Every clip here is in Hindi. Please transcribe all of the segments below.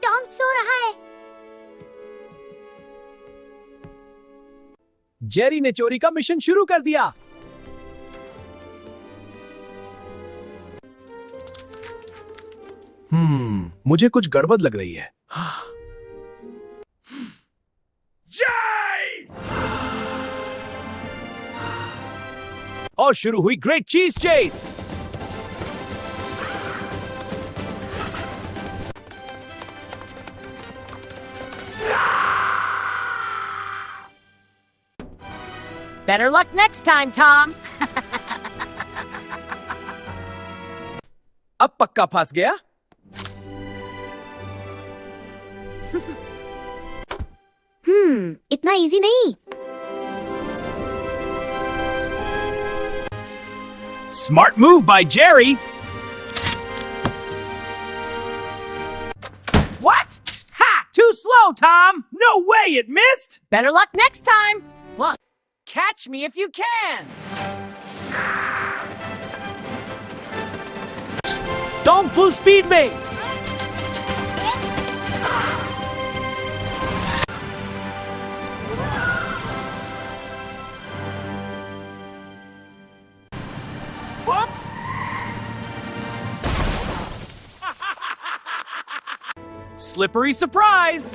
टॉम सो रहा है। जेरी ने चोरी का मिशन शुरू कर दिया। मुझे कुछ गड़बड़ लग रही है। और शुरू हुई ग्रेट चीज chess. Better luck next time, Tom. अब पक्का फंस गया। इतना इजी नहीं। Smart move by Jerry. What? Ha! Too slow, Tom. No way it missed. Better luck next time. Look, catch me if you can. Tom full speed में। Whoops! Slippery surprise!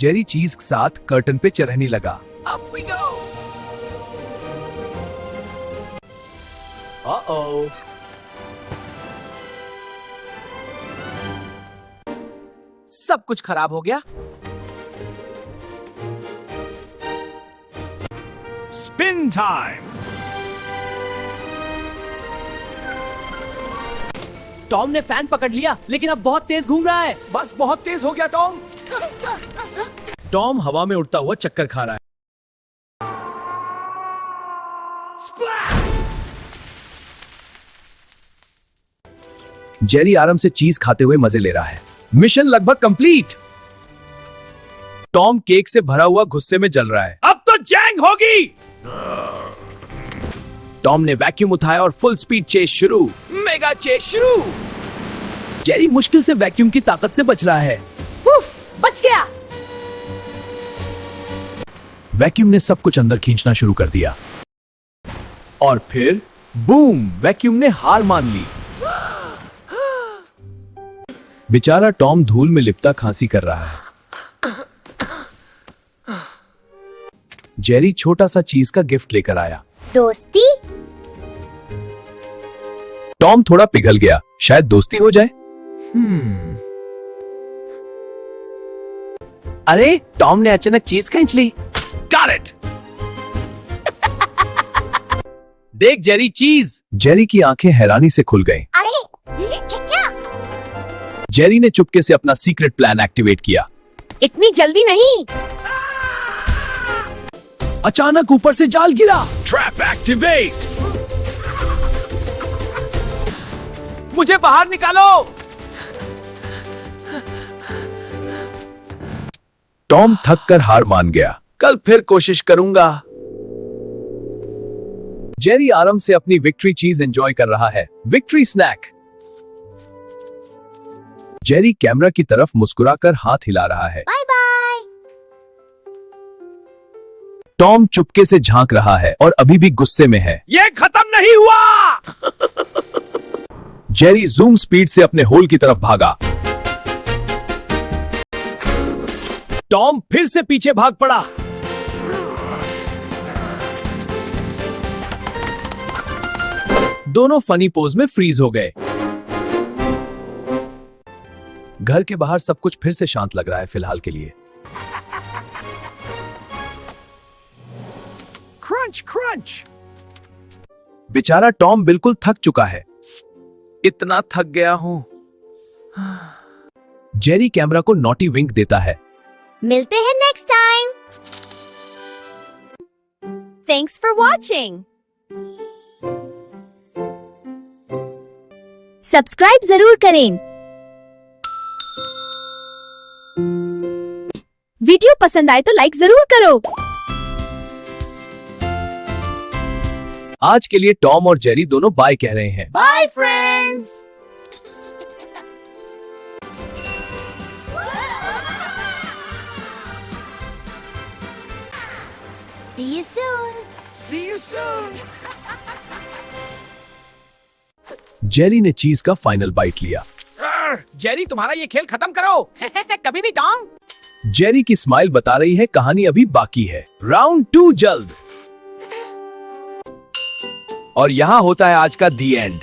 जेरी चीज के साथ कर्टन पे चढ़ने लगा। Up we go! Uh-oh! सब कुछ खराब हो गया। Spin time! टॉम ने फैन पकड़ लिया, लेकिन अब बहुत तेज घूम रहा है। बस बहुत तेज हो गया टॉम। टॉम हवा में उड़ता हुआ चक्कर खा रहा है। जेरी आराम से चीज खाते हुए मजे ले रहा है। मिशन लगभग कंप्लीट। टॉम केक से भरा हुआ गुस्से में जल रहा है। अब तो जंग होगी। टॉम ने वैक्यूम उठाया और फुल स्पीड चेस शुरू। मेगा चेस शुरू। जेरी मुश्किल से वैक्यूम की ताकत से बच रहा है। उफ, बच गया। वैक्यूम ने सब कुछ अंदर खींचना शुरू कर दिया और फिर बूम, वैक्यूम ने हार मान ली। बेचारा टॉम धूल में लिपटा खांसी कर रहा है। जेरी छोटा सा चीज का गिफ्ट लेकर आया। दोस्ती? टॉम थोड़ा पिघल गया, शायद दोस्ती हो जाए। अरे, टॉम ने अचानक चीज खींच ली। Got it! देख जेरी चीज। जेरी की आंखें हैरानी से खुल गईं। अरे ये क्या? जेरी ने चुपके से अपना सीक्रेट प्लान एक्टिवेट किया। इतनी जल्दी नहीं। अचानक ऊपर से जाल गिरा। Trap activate. मुझे बाहर निकालो। टॉम थक कर हार मान गया। कल फिर कोशिश करूंगा। जेरी आराम से अपनी विक्ट्री चीज एंजॉय कर रहा है। Victory snack. जेरी कैमरा की तरफ मुस्कुराकर हाथ हिला रहा है। Bye bye. टॉम चुपके से झांक रहा है और अभी भी गुस्से में है। ये खत्म नहीं हुआ। जेरी जूम स्पीड से अपने होल की तरफ भागा। टॉम फिर से पीछे भाग पड़ा। दोनों फनी पोज में फ्रीज हो गए। घर के बाहर सब कुछ फिर से शांत लग रहा है फिलहाल के लिए। Crunch crunch. बेचारा टॉम बिल्कुल थक चुका है। इतना थक गया हूं। जेरी कैमरा को नॉटी विंक देता है। मिलते हैं next time. Thanks for watching. Subscribe जरूर करें। वीडियो पसंद आए तो लाइक जरूर करो। आज के लिए टॉम और जेरी दोनों बाय कह रहे हैं। Bye, friends. See you soon. See you soon. Jerry ने चीज का फाइनल बाइट लिया। जेरी, तुम्हारा ये खेल खत्म करो। कभी नहीं टॉम। जेरी की स्माइल बता रही है कहानी अभी बाकी है। राउंड 2 जल्द। और यहाँ होता है आज का दी एंड।